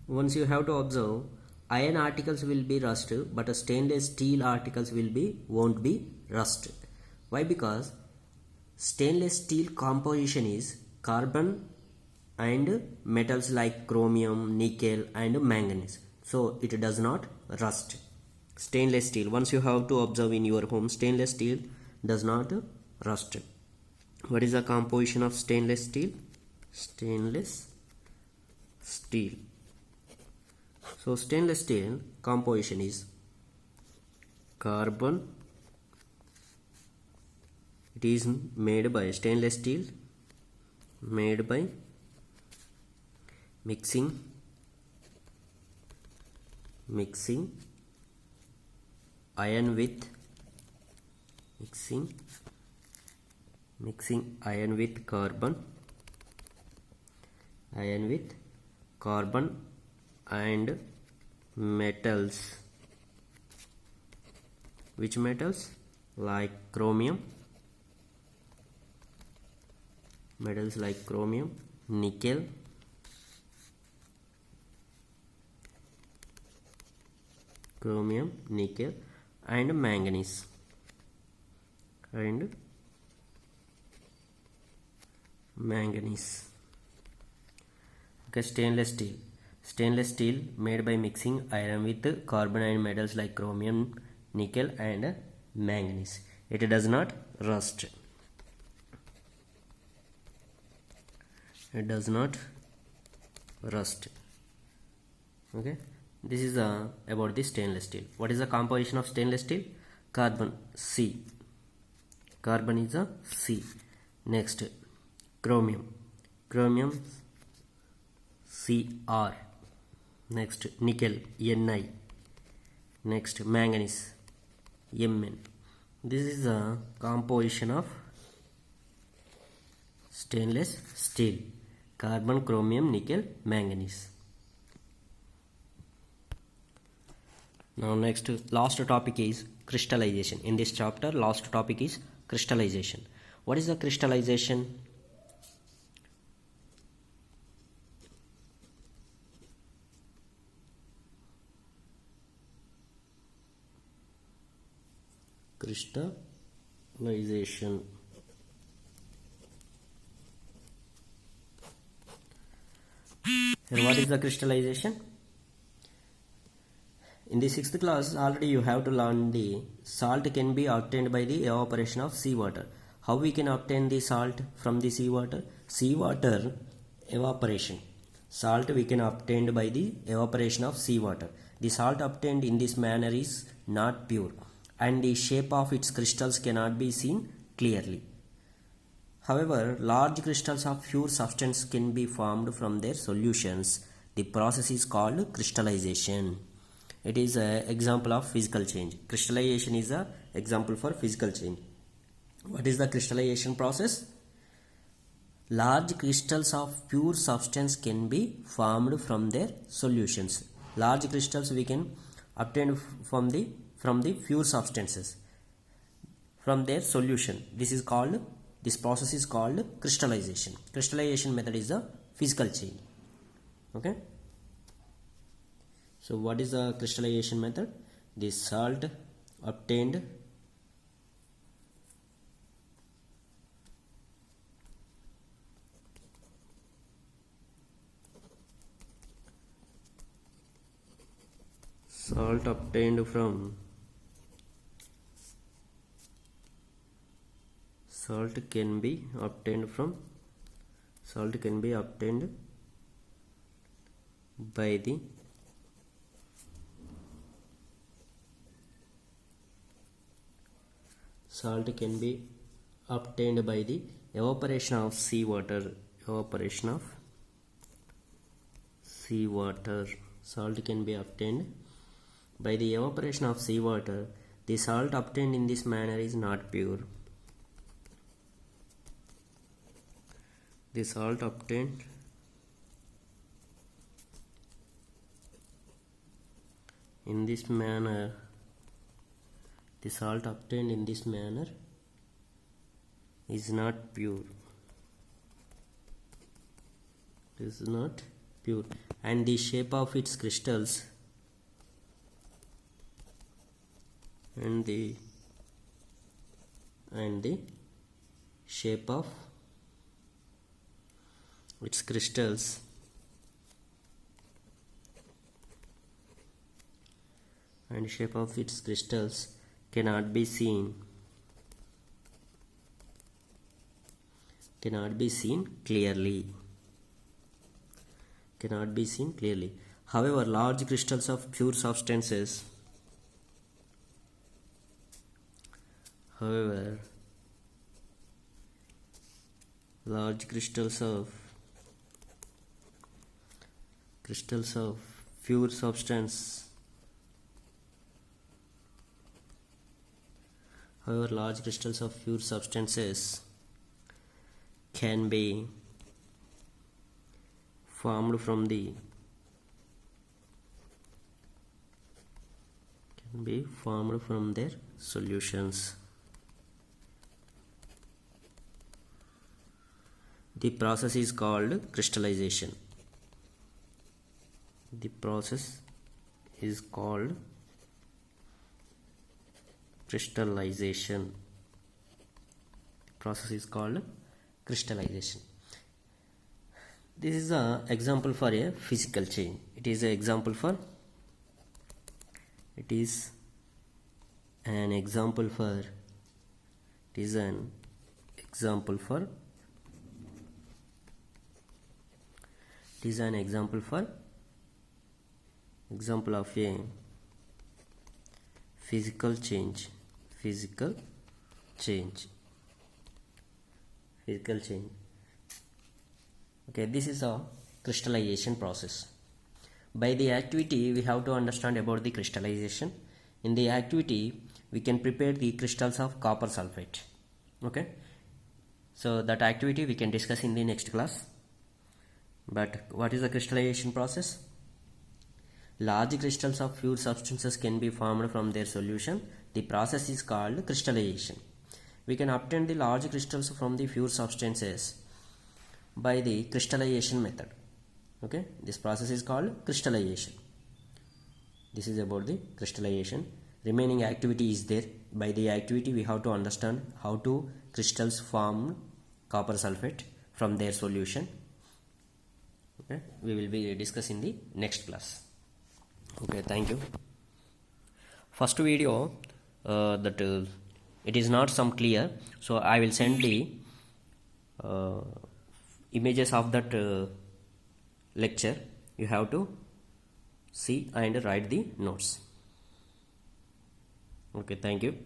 once you have to observe, iron articles will be rust, but stainless steel articles won't be rust. Why? Because stainless steel composition is carbon and metals like chromium, nickel and manganese, so it does not rust. Stainless steel, once you have to observe in your home, stainless steel does not rust. What is the composition of stainless steel? Stainless steel. So stainless steel composition is carbon. It is made by stainless steel made by mixing iron with carbon and metals. Which metals? Like chromium, metals like chromium, nickel, and manganese. Okay, stainless steel made by mixing iron with carbon and metals like chromium, nickel and manganese. It does not rust. Okay, this is about the stainless steel. What is the composition of stainless steel? Carbon, C. Carbon is a C. Next, chromium, Cr. Next, nickel, Ni. Next, manganese, Mn. This is the composition of stainless steel: carbon, chromium, nickel, manganese. Now next, last topic is crystallization. In this chapter, last topic is crystallization. What is the crystallization? Crystallization. And what is the crystallization? In the 6th class, already you have to learn the salt can be obtained by the evaporation of seawater. How we can obtain the salt from the seawater? Seawater evaporation. Salt we can obtain by the evaporation of seawater. The salt obtained in this manner is not pure, and the shape of its crystals cannot be seen clearly. However, large crystals of pure substance can be formed from their solutions. The process is called crystallization. It is an example of physical change. Crystallization is an example for physical change. What is the crystallization process? Large crystals of pure substance can be formed from their solutions. Large crystals we can obtain from the pure substances from their solution. This process is called crystallization. Crystallization method is a physical change. Okay. So what is the crystallization method? The salt obtained can be obtained by the evaporation of seawater. Salt can be obtained by the evaporation of seawater. The salt obtained in this manner is not pure. The salt obtained in this manner is not pure. pure, and the shape of its crystals and the shape of its crystals cannot be seen clearly. However, large crystals of pure substances pure substance However, large crystals of pure substances can be formed from their solutions. The process is called crystallization. Crystallization. This is an example for a physical change. It is an example for example of a physical change. Okay, this is a crystallization process. By the activity, we have to understand about the crystallization. In the activity, we can prepare the crystals of copper sulfate. Okay, so that activity we can discuss in the next class. But what is the crystallization process? Large crystals of pure substances can be formed from their solution. The process is called crystallization. We can obtain the large crystals from the pure substances by the crystallization method. Okay, this process is called crystallization. This is about the crystallization. Remaining activity is there. By the activity, we have to understand how to crystals form copper sulfate from their solution. Okay, we will be discussing the next class. Okay, thank you. First video it is not some clear, so I will send the images of that lecture. You have to see and write the notes. Okay, thank you.